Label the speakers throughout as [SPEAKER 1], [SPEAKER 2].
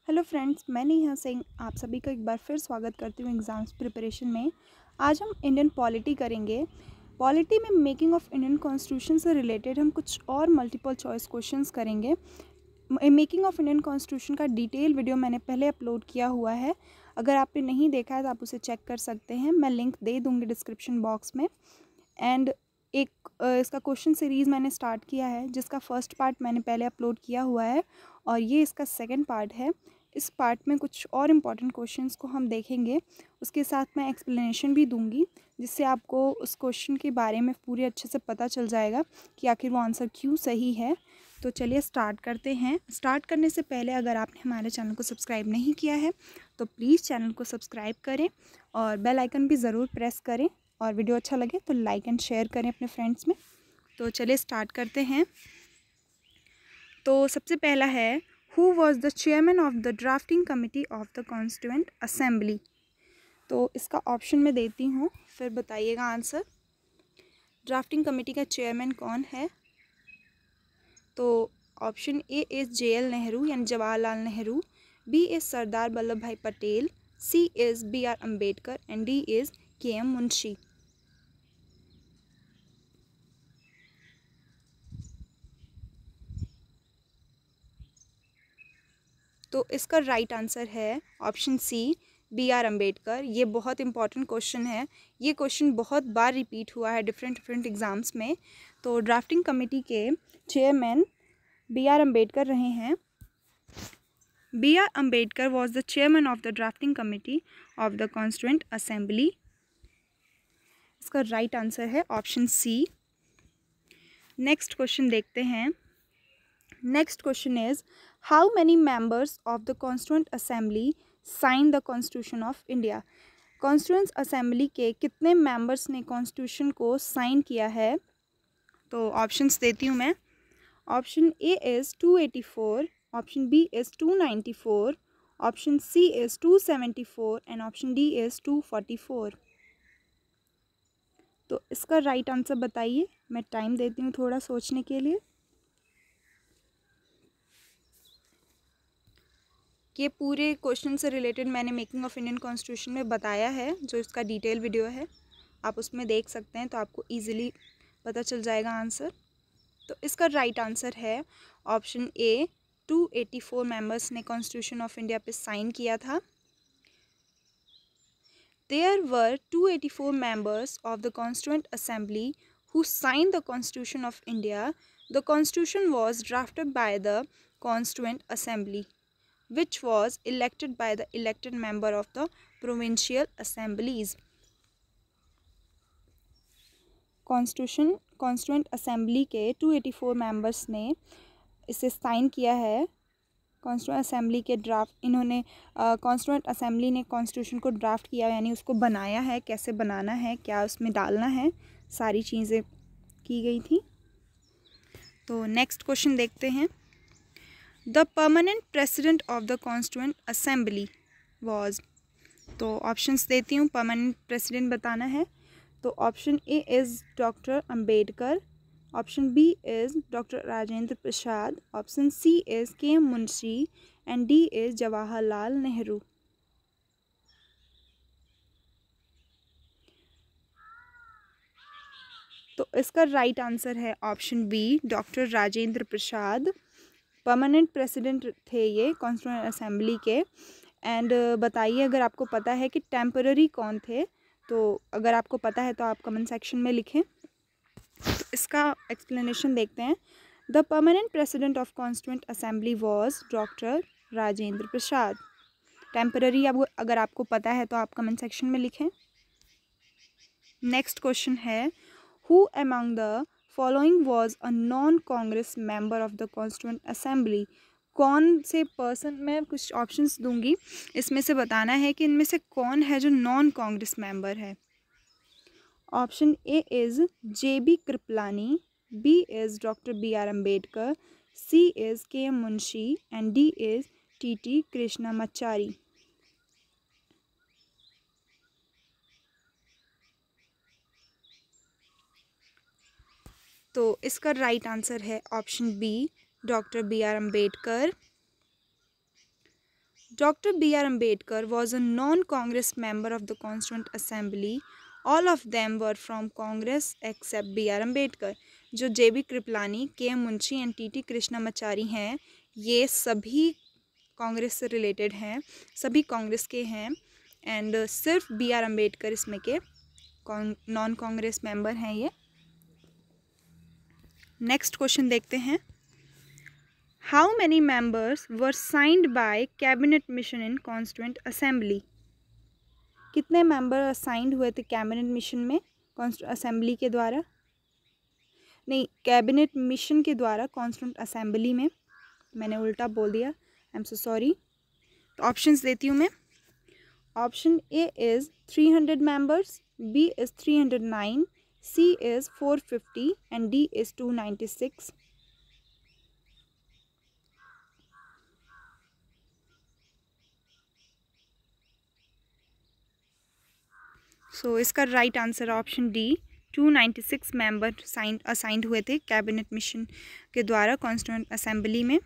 [SPEAKER 1] Hello friends, मैं नेहा सिंह आप सभी का एक बार फिर स्वागत करती हूँ एग्ज़ाम्स प्रिपरेशन में। आज हम इंडियन पॉलिटी करेंगे। पॉलिटी में मेकिंग ऑफ इंडियन कॉन्स्टिट्यूशन से रिलेटेड हम कुछ और मल्टीपल चॉइस क्वेश्चंस करेंगे। मेकिंग ऑफ इंडियन कॉन्स्टिट्यूशन का डिटेल वीडियो मैंने पहले अपलोड किया हुआ है। अगर आपने नहीं देखा है तो आप उसे चेक कर सकते हैं, मैं लिंक दे दूँगी डिस्क्रिप्शन बॉक्स में। एंड एक इसका क्वेश्चन सीरीज़ मैंने स्टार्ट किया है जिसका फर्स्ट पार्ट मैंने पहले अपलोड किया हुआ है और ये इसका सेकंड पार्ट है। इस पार्ट में कुछ और इम्पॉर्टेंट क्वेश्चंस को हम देखेंगे, उसके साथ मैं एक्सप्लेनेशन भी दूंगी जिससे आपको उस क्वेश्चन के बारे में पूरे अच्छे से पता चल जाएगा कि आखिर वो आंसर क्यों सही है। तो चलिए स्टार्ट करते हैं। स्टार्ट करने से पहले अगर आपने हमारे चैनल को सब्सक्राइब नहीं किया है तो प्लीज़ चैनल को सब्सक्राइब करें और बेल आइकन भी ज़रूर प्रेस करें और वीडियो अच्छा लगे तो लाइक एंड शेयर करें अपने फ्रेंड्स में। तो चलिए स्टार्ट करते हैं। तो सबसे पहला है, who was the chairman of the drafting committee of the constituent assembly. तो इसका ऑप्शन मैं देती हूँ, फिर बताइएगा आंसर। ड्राफ्टिंग कमेटी का चेयरमैन कौन है? तो option A is JL Nehru यानी Jawaharlal Nehru, B is Sardar Vallabh Bhai Patel, C is BR Ambedkar and D is KM Munshi. तो इसका राइट आंसर है ऑप्शन सी, BR अम्बेडकर। ये बहुत इंपॉर्टेंट क्वेश्चन है। ये क्वेश्चन बहुत बार रिपीट हुआ है डिफरेंट एग्ज़ाम्स में। तो ड्राफ्टिंग कमेटी के चेयरमैन BR अम्बेडकर रहे हैं। BR Ambedkar was the chairman of the drafting committee of the constituent assembly. इसका राइट आंसर है ऑप्शन सी। नेक्स्ट क्वेश्चन देखते हैं। Next question is, how many members of the constituent assembly sign the constitution of India. Constituent assembly के कितने members ने constitution को sign किया है? तो ऑप्शंस देती हूँ मैं। Option A is 284, option B is 294, option C is 274 and option D is 244। तो इसका राइट आंसर बताइए। मैं टाइम देती हूँ थोड़ा सोचने के लिए। ये पूरे क्वेश्चन से रिलेटेड मैंने मेकिंग ऑफ इंडियन कॉन्स्टिट्यूशन में बताया है, जो इसका डिटेल वीडियो है आप उसमें देख सकते हैं, तो आपको इजीली पता चल जाएगा आंसर। तो इसका राइट आंसर है ऑप्शन ए, 284 मेंबर्स ने कॉन्स्टिट्यूशन ऑफ इंडिया पे साइन किया था। There were 284 members of the Constituent Assembly who signed the Constitution of India. The Constitution was drafted by the Constituent Assembly, which was elected by the elected member of the provincial assemblies. Constituent assembly के 284 members ने इसे sign किया है। Constituent assembly के draft इन्होंने constituent assembly ने constitution को draft किया, यानी उसको बनाया है, कैसे बनाना है, क्या उसमें डालना है, सारी चीज़ें की गई थी। तो नेक्स्ट क्वेश्चन देखते हैं। The permanent president of the constituent assembly was. तो ऑप्शंस देती हूँ, परमानेंट प्रेसिडेंट बताना है। तो option A is doctor Ambedkar, option B is doctor Rajendra Prasad, option C is KM Munshi and D is Jawaharlal Nehru. तो इसका राइट आंसर है option B, doctor Rajendra Prasad. Permanent president थे ये कॉन्स्टिट्यूएंट असेंबली के। एंड बताइए अगर आपको पता है कि टेम्पररी कौन थे। तो अगर आपको पता है तो आप कमेंट सेक्शन में लिखें। तो इसका एक्सप्लेनेशन देखते हैं। The permanent president of constituent assembly was doctor Rajendra Prasad. Temporary अगर आपको पता है तो आप कमेंट सेक्शन में लिखें। नेक्स्ट क्वेश्चन है, who among the following was a non Congress member of the constituent assembly. कौन से पर्सन, मैं कुछ ऑप्शंस दूंगी, इसमें से बताना है कि इनमें से कौन है जो नॉन कांग्रेस मेंबर है। Option A is JB Kripalani, B is doctor BR Ambedkar, C is KM Munshi and D is TT Krishnamachari. तो इसका राइट आंसर है option B, doctor BR Ambedkar. Dr. B.R. Ambedkar was a non-Congress member of the Constituent Assembly. All of them were from Congress except B.R. Ambedkar. जो J.B. Kripalani, K.M. Munshi and T.T. Krishnamachari हैं, ये सभी कांग्रेस से related हैं, सभी कांग्रेस के हैं, एंड सिर्फ B.R. अम्बेडकर इसमें के नॉन कांग्रेस मेंबर हैं ये। नेक्स्ट क्वेश्चन देखते हैं। How many members were signed by cabinet mission in constituent assembly? कितने मेंबर असाइंड हुए थे कैबिनेट मिशन में असेंबली के द्वारा, नहीं कैबिनेट मिशन के द्वारा कॉन्स्टिट्यूएंट असेंबली में, मैंने उल्टा बोल दिया, आई एम सो सॉरी। तो ऑप्शंस देती हूँ मैं। Option A is 300 members, B is 309, C is 450 and D is 296। So इसका right answer option D, 296 member assigned हुए थे कैबिनेट मिशन के द्वारा कॉन्स्टिट्यूएंट असेंबली में।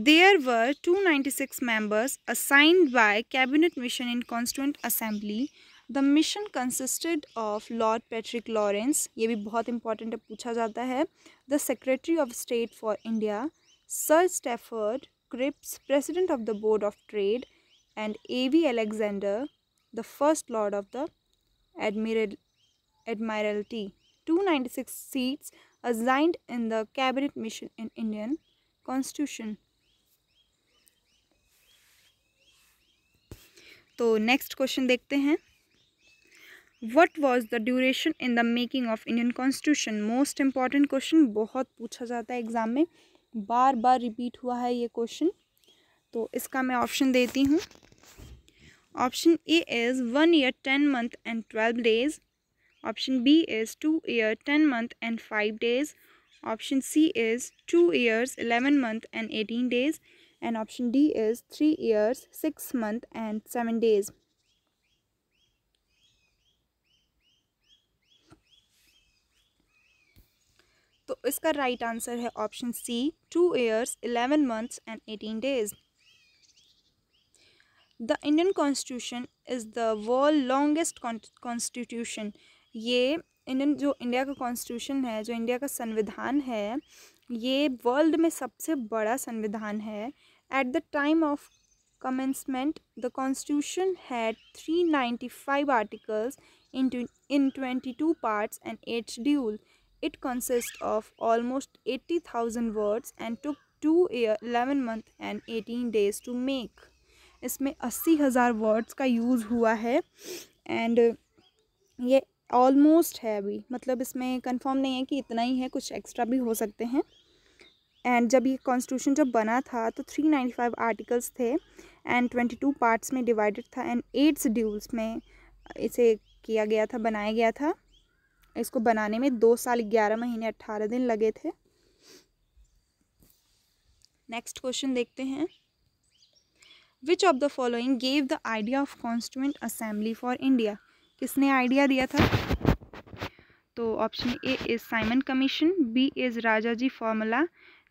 [SPEAKER 1] There were 296 members assigned by Cabinet Mission in Constituent Assembly. The mission consisted of Lord Patrick Lawrence, ये भी बहुत important है, पूछा जाता है, the Secretary of State for India, Sir Stafford Cripps, President of the Board of Trade, and A.V. Alexander, the First Lord of the Admiralty. 296 seats assigned in the Cabinet Mission in Indian Constitution. तो next question देखते हैं। What was the duration in the making of Indian constitution? Most important question, बहुत पूछा जाता है exam में, बार बार repeat हुआ है ये क्वेश्चन। तो इसका मैं ऑप्शन देती हूँ। Option A is 1 year 10 month and 12 days, option B is 2 year 10 month and 5 days, option C is 2 years 11 month and 18 days, and option D is 3 years 6 months and 7 days. तो इसका right answer है option C, 2 years 11 months and 18 days. The Indian Constitution is the world longest constitution. ये India का constitution है, जो India का संविधान है, ये वर्ल्ड में सबसे बड़ा संविधान है। At the time of commencement, the Constitution had 395 articles in 22 parts and 8 schedules. It consists of almost 80,000 words and took 2 years 11 months and 18 days to make. इसमें 80,000 वर्ड्स का यूज़ हुआ है, एंड ये ऑलमोस्ट है अभी, मतलब इसमें कंफर्म नहीं है कि इतना ही है, कुछ एक्स्ट्रा भी हो सकते हैं। एंड जब ये कॉन्स्टिट्यूशन जब बना था तो 395 आर्टिकल्स थे एंड 22 पार्ट्स में डिवाइडेड था एंड 8 शेड्यूल्स में इसे किया गया था, बनाया गया था। इसको बनाने में 2 साल 11 महीने 18 दिन लगे थे। नेक्स्ट क्वेश्चन देखते हैं। Which of the following gave the idea of constituent assembly for India? किसने आइडिया दिया था? तो option A is Simon commission, B is Rajaji formula,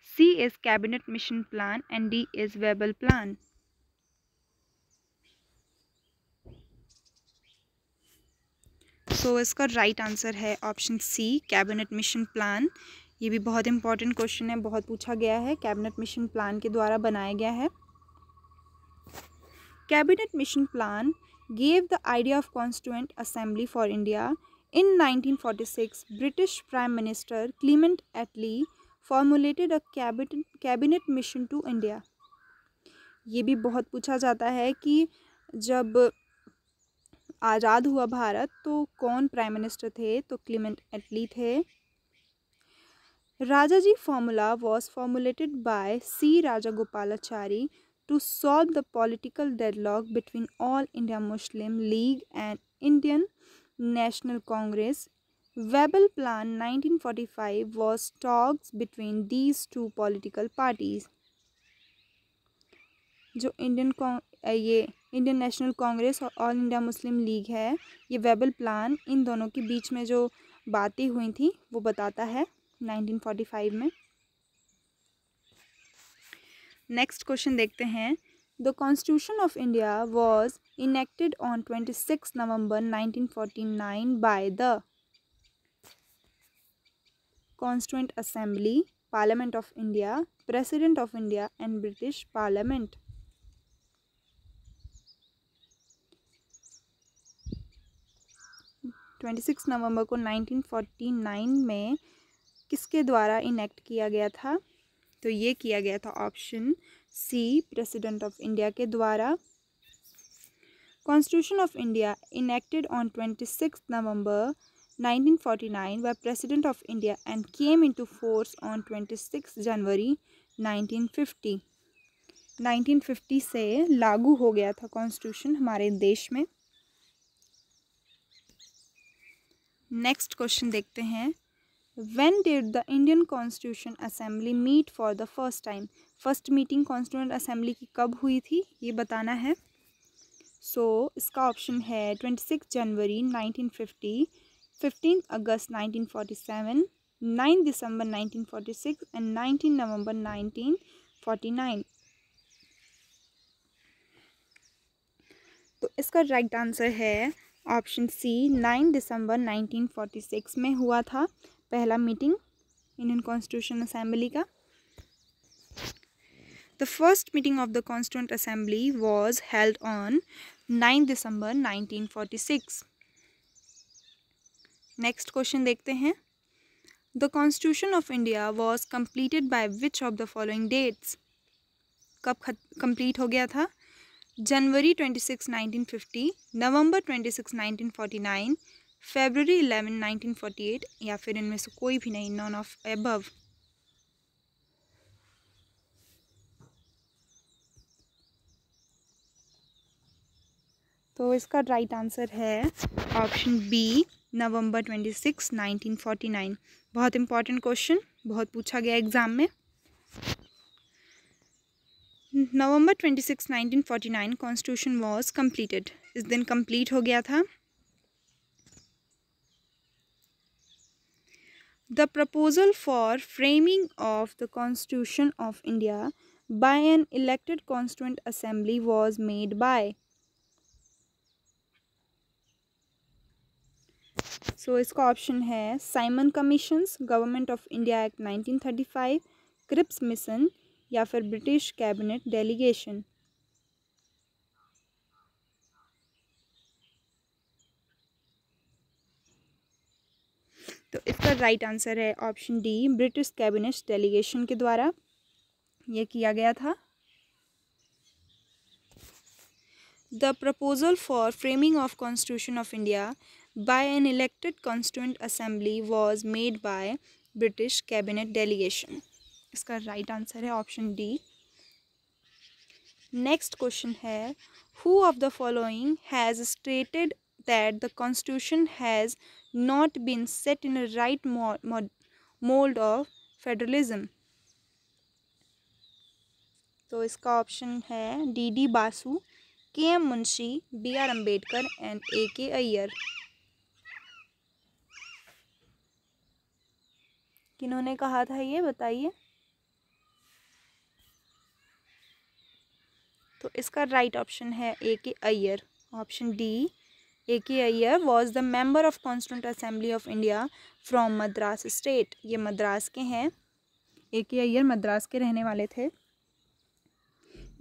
[SPEAKER 1] C is Cabinet Mission Plan and D is Webber Plan. So इसका right answer है option C, cabinet mission plan. ये भी बहुत important question है, बहुत पूछा गया है, कैबिनेट मिशन प्लान के द्वारा बनाया गया है। Cabinet mission plan gave the idea of Constituent Assembly for India. In 1946, British Prime Minister Clement Attlee formulated a cabinet mission to India. ये भी बहुत पूछा जाता है कि जब आज़ाद हुआ भारत तो कौन प्राइम मिनिस्टर थे? तो क्लेमेंट एटली थे। Rajaji formula was formulated by C. Rajagopalachari to solve the political deadlock between All India Muslim League and Indian National Congress. Webber Plan 1945 was talks between these two political parties. जो Indian national Congress और all India Muslim league है, ये वेबल plan in दोनों के बीच में जो बातें हुई थी वो बताता है 1945 में। नेक्स्ट क्वेश्चन देखते हैं। The constitution of India was enacted on 26 November 1949 by the constituent assembly, parliament of India, president of India and British parliament. Twenty November को 1949 में किसके द्वारा इनेक्ट किया गया था? तो ये किया गया था option C, president of India के द्वारा। Constitution of India enacted on 26 November 1949 by President of India and came into force on 26 जनवरी 1950। 1950 से लागू हो गया था कॉन्स्टिट्यूशन हमारे देश में। नेक्स्ट क्वेश्चन देखते हैं। When did the Indian Constitution Assembly meet for the first time? First meeting constituent assembly की कब हुई थी ये बताना है। इसका ऑप्शन है 26 जनवरी 1950, 15 अगस्त 1947, 9 दिसंबर 1946 एंड 19 नवंबर 1949। तो इसका राइट आंसर है ऑप्शन सी, 9 दिसंबर 1946 में हुआ था पहला मीटिंग इंडियन कॉन्स्टिट्यूशन असेंबली का। The first meeting of the constituent assembly was held on 9 December 1946। Next question देखते हैं। The constitution of India was completed by which of the following dates? कब complete हो गया था? जनवरी 26, 1950, नवंबर 26, 1949, फरवरी 11, 1948 या फिर इनमें से कोई भी नहीं, नॉन ऑफ एबव। तो इसका राइट आंसर है ऑप्शन बी, नवंबर 26, 1949। बहुत इंपॉर्टेंट क्वेश्चन, बहुत पूछा गया एग्जाम में। नवंबर 26, 1949 कॉन्स्टिट्यूशन वॉज कंप्लीटेड, इस दिन कंप्लीट हो गया था। The proposal for framing of the constitution of India by an elected constituent assembly was made by. इसका ऑप्शन है Simon commissions, government of India act 1935, Cripps mission या फिर ब्रिटिश कैबिनेट डेलीगेशन। तो इसका राइट आंसर है option D, British cabinet delegation के द्वारा ये किया गया था। The proposal for framing of constitution of India by an elected constituent assembly was made by British cabinet delegation। इसका राइट आंसर है ऑप्शन डी। नेक्स्ट क्वेश्चन है, who of the following has stated that the constitution has not been set in a right mold of federalism? तो इसका option है D Basu, KM. Munshi, BR. Ambedkar and AK. Aiyar. किन्होंने कहा था ये बताइए। तो इसका राइट ऑप्शन है AK. Aiyar, option D. AK. Aiyar was the member of constituent assembly of India from Madras state. ये मद्रास के हैं, ए.के. अय्यर मद्रास के रहने वाले थे।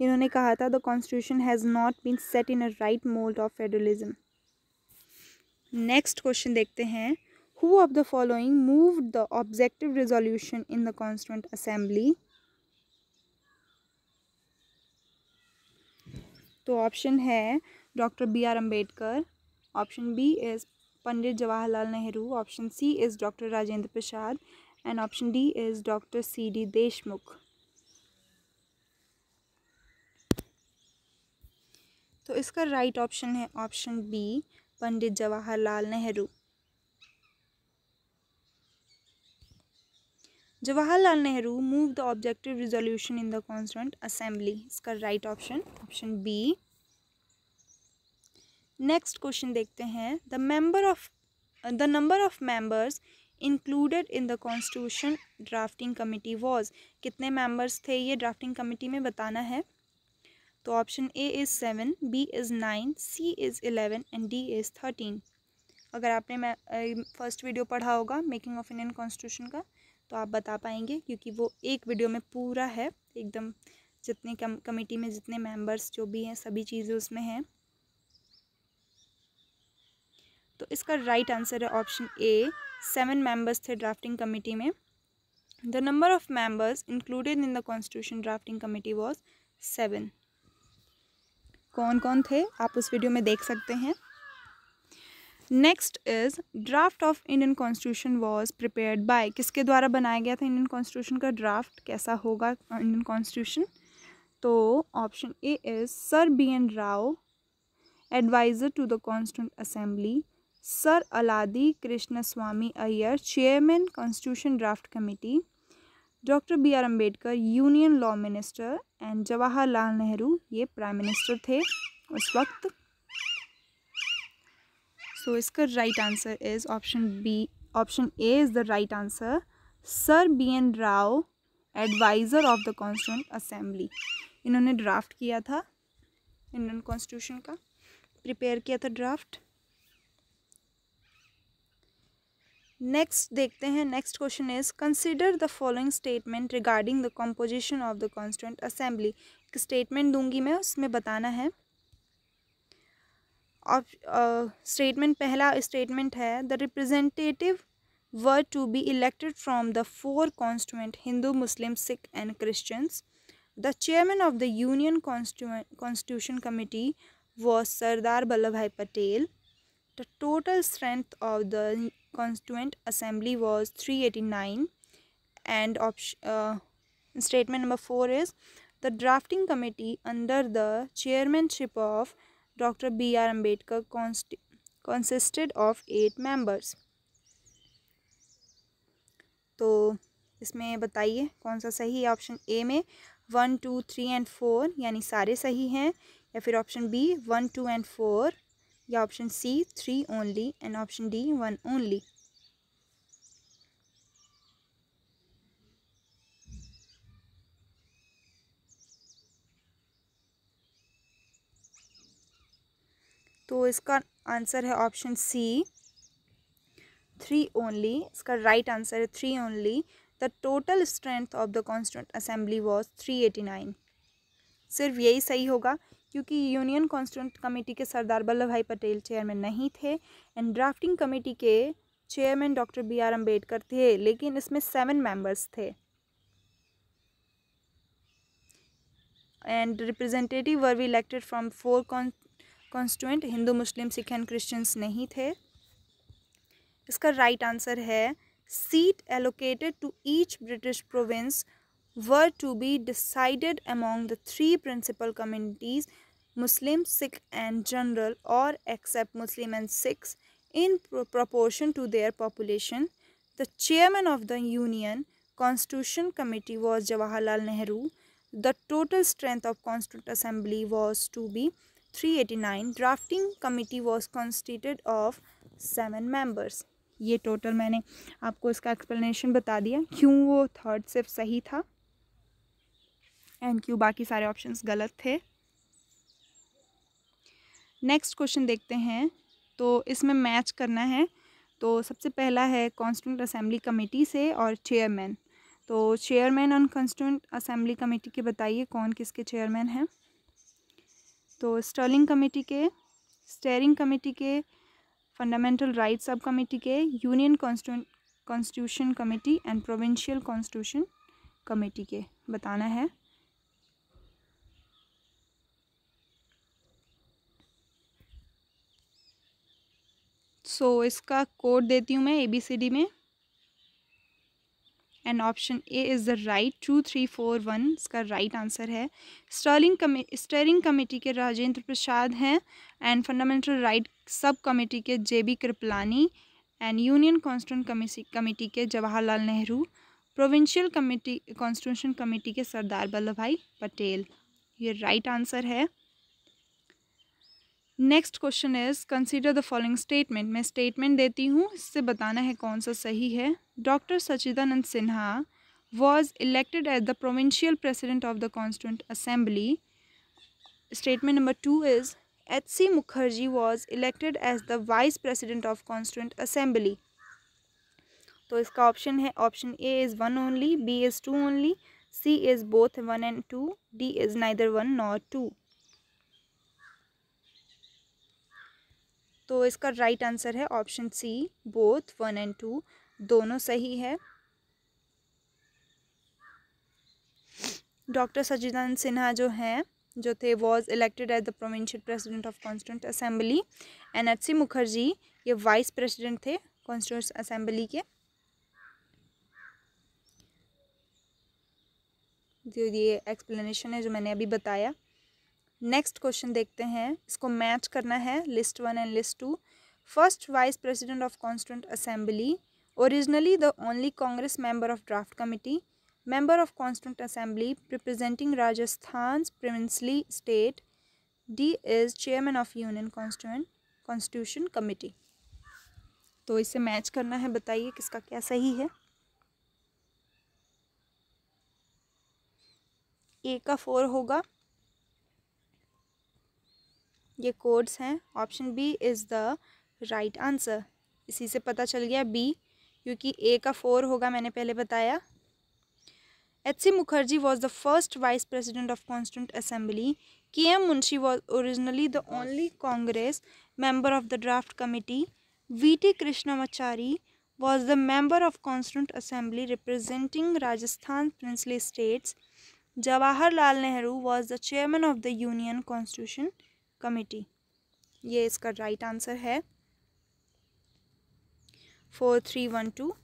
[SPEAKER 1] इन्होंने कहा था the constitution has not been set in a right mould of federalism. Next question देखते हैं, Who of the following moved the objective resolution in the Constituent Assembly? तो ऑप्शन है doctor BR. Ambedkar, option B is Pandit Jawaharlal Nehru, option C is doctor Rajendra Prasad and option D is doctor CD. Deshmukh. तो इसका right option है option B, Pandit Jawaharlal Nehru. Jawaharlal Nehru move the objective resolution in the constituent assembly. इसका right option option B. Next question देखते हैं, the number of members included in the constitution drafting committee was. कितने members थे ये drafting committee में बताना है। तो option A is 7, B is 9, C is 11 and D is 13। अगर आपने फर्स्ट वीडियो पढ़ा होगा मेकिंग ऑफ इंडियन कॉन्स्टिट्यूशन का तो आप बता पाएंगे, क्योंकि वो एक वीडियो में पूरा है एकदम, जितने कमेटी में जितने मेंबर्स जो भी हैं सभी चीज़ें उसमें हैं। तो इसका राइट आंसर है ऑप्शन ए, 7 मेंबर्स थे ड्राफ्टिंग कमेटी में। The number of members included in the constitution drafting committee was 7। कौन कौन थे आप उस वीडियो में देख सकते हैं। Next is draft of Indian constitution was prepared by. किसके द्वारा बनाया गया था इंडियन कॉन्स्टिट्यूशन का ड्राफ्ट, कैसा होगा इंडियन कॉन्स्टिट्यूशन। तो option A is sir BN Rao, adviser to the constituent assembly, sir Alladi Krishnaswami Iyer, chairman constitution draft committee, doctor BR Ambedkar union law minister and Jawaharlal Nehru ये प्राइम मिनिस्टर थे उस वक्त। सो इसका right answer is option B, option A is the right answer. Sir BN Rao, adviser of the constituent assembly, इन्होंने draft किया था Indian constitution का, prepare किया था ड्राफ्ट। नेक्स्ट देखते हैं, next question is consider the following statement regarding the composition of the constituent assembly. एक statement दूंगी मैं, उसमें बताना है। स्टेटमेंट पहला स्टेटमेंट है the representative were to be elected from the 4 constituent Hindu, Muslim, Sikh and Christians. The chairman of the union constitution committee was Sardar Vallabhbhai Patel. The total strength of the Constituent Assembly was 389. And statement number 4 is the drafting committee under the chairmanship of Dr. B.R. Ambedkar consisted of 8 members. तो इसमें बताइए कौन सा सही है। Option ए में 1, 2, 3 and 4 यानी सारे सही हैं, या फिर ऑप्शन बी 1, 2 एंड 4, या option C 3 only and option D 1 only. तो इसका आंसर है ऑप्शन सी 3 ओनली। इसका राइट आंसर है 3 only. The total strength of the constituent assembly was 389। सिर्फ यही सही होगा, क्योंकि यूनियन कॉन्स्टिट्यूंट कमेटी के सरदार वल्लभ भाई पटेल चेयरमैन नहीं थे एंड ड्राफ्टिंग कमेटी के चेयरमैन डॉक्टर B.R. अम्बेडकर थे, लेकिन इसमें 7 मेंबर्स थे and representative were be elected from 4 constituent Hindu, Muslim, Sikh and Christians नहीं थे। इसका राइट आंसर है seat allocated to each British province were to be decided among the 3 principal communities, Muslim, Sikh and General, or except Muslim and Sikhs, in proportion to their population. The chairman of the Union Constitution Committee was Jawaharlal Nehru. The total strength of Constituent Assembly was to be 389. Drafting committee was constituted of 7 members. ये total मैंने आपको इसका explanation बता दिया क्यों वो third सिर्फ सही था एंड क्यों बाकी सारे ऑप्शंस गलत थे। नेक्स्ट क्वेश्चन देखते हैं, तो इसमें मैच करना है। तो सबसे पहला है कॉन्स्टिट्यूंट असेंबली कमेटी से और चेयरमैन। तो chairman on constituent assembly committee के बताइए कौन किसके चेयरमैन हैं। तो स्टर्लिंग कमेटी के, स्टेयरिंग कमेटी के, फंडामेंटल राइट सब कमेटी के, union constitution committee and provincial constitution committee के बताना है। इसका कोड देती हूँ मैं ABCD में and option A is the right 2, 3, 4, 1 इसका राइट आंसर है। स्टेयरिंग कमेटी के राजेंद्र प्रसाद हैं and fundamental right sub committee के JB Kripalani and union constituent committee के Jawaharlal Nehru, provincial committee constitution committee के सरदार वल्लभ भाई पटेल। ये राइट आंसर है। Next question is consider the following statement. मैं स्टेटमेंट देती हूँ, इससे बताना है कौन सा सही है। Doctor Sachchidanand Sinha was elected as the provincial president of the constituent assembly. Statement number 2 is H.C. Mukherjee was elected as the Vice President of Constituent Assembly. तो इसका ऑप्शन है, option A is 1 only, B is 2 only, C is both 1 and 2, D is neither 1 nor 2। तो इसका right answer है option C, both 1 and 2, दोनों सही है। Doctor Sachchidanand Sinha जो थे was elected as the provincial president of constituent assembly and HC. Mukherjee ये vice president थे कॉन्स्टिट्यूंट असेंबली के। जो ये एक्सप्लेनेशन है जो मैंने अभी बताया। नेक्स्ट क्वेश्चन देखते हैं, इसको मैच करना है list 1 and list 2। First vice president of constituent assembly, originally the only Congress member of draft committee, member of Constituent Assembly representing Rajasthan's princely state, D is chairman of Union Constitution Committee। तो इसे match करना है, बताइए किसका क्या सही है। ए का 4 होगा, ये कोड्स हैं। Option B is the right answer. इसी से पता चल गया बी, क्योंकि ए का 4 होगा, मैंने पहले बताया। H.C. Mukherjee was the first Vice President of Constituent Assembly. K.M. Munshi was originally the only Congress member of the Draft Committee. V.T. Krishnamachari was the member of Constituent Assembly representing Rajasthan's princely states. Jawaharlal Nehru was the chairman of the Union Constitution Committee. ये इसका right answer है। 4312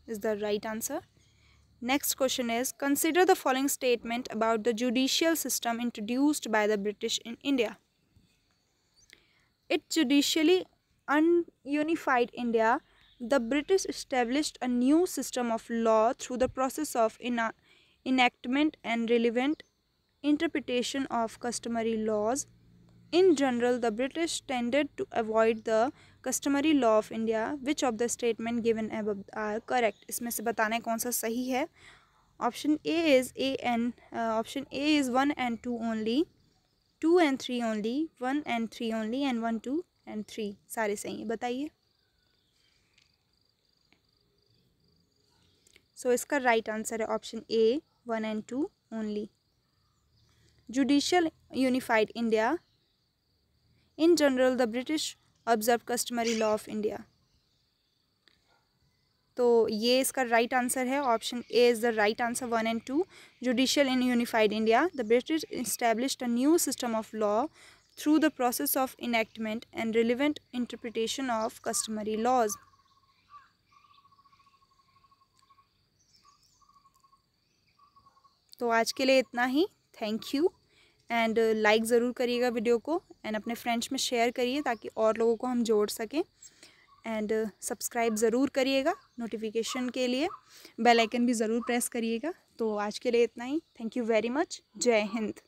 [SPEAKER 1] is the right answer. Next question is, consider the following statement about the judicial system introduced by the British in India. It judicially unified India. The British established a new system of law through the process of enactment and relevant interpretation of customary laws. In general, the British tended to avoid the customary law of India. Which of the statement given above are correct? इसमें से बताना है कौन सा सही है। Option A is option A is 1 and 2 only, 2 and 3 only, 1 and 3 only, and 1, 2 and 3 सारे सही है, बताइए। सो इसका राइट आंसर है option A, 1 and 2 only। Judicial unified India. In general, the British observed customary law of India. तो ये इसका right answer है, option A is the right answer, 1 and 2। Judicial in unified India, the British established a new system of law through the process of enactment and relevant interpretation of customary laws. तो आज के लिए इतना ही। Thank you and like ज़रूर करिएगा video को and अपने फ्रेंड्स में शेयर करिए ताकि और लोगों को हम जोड़ सकें। एंड सब्सक्राइब ज़रूर करिएगा नोटिफिकेशन के लिए, बेल आइकन भी ज़रूर प्रेस करिएगा। तो आज के लिए इतना ही। Thank you very much. जय हिंद।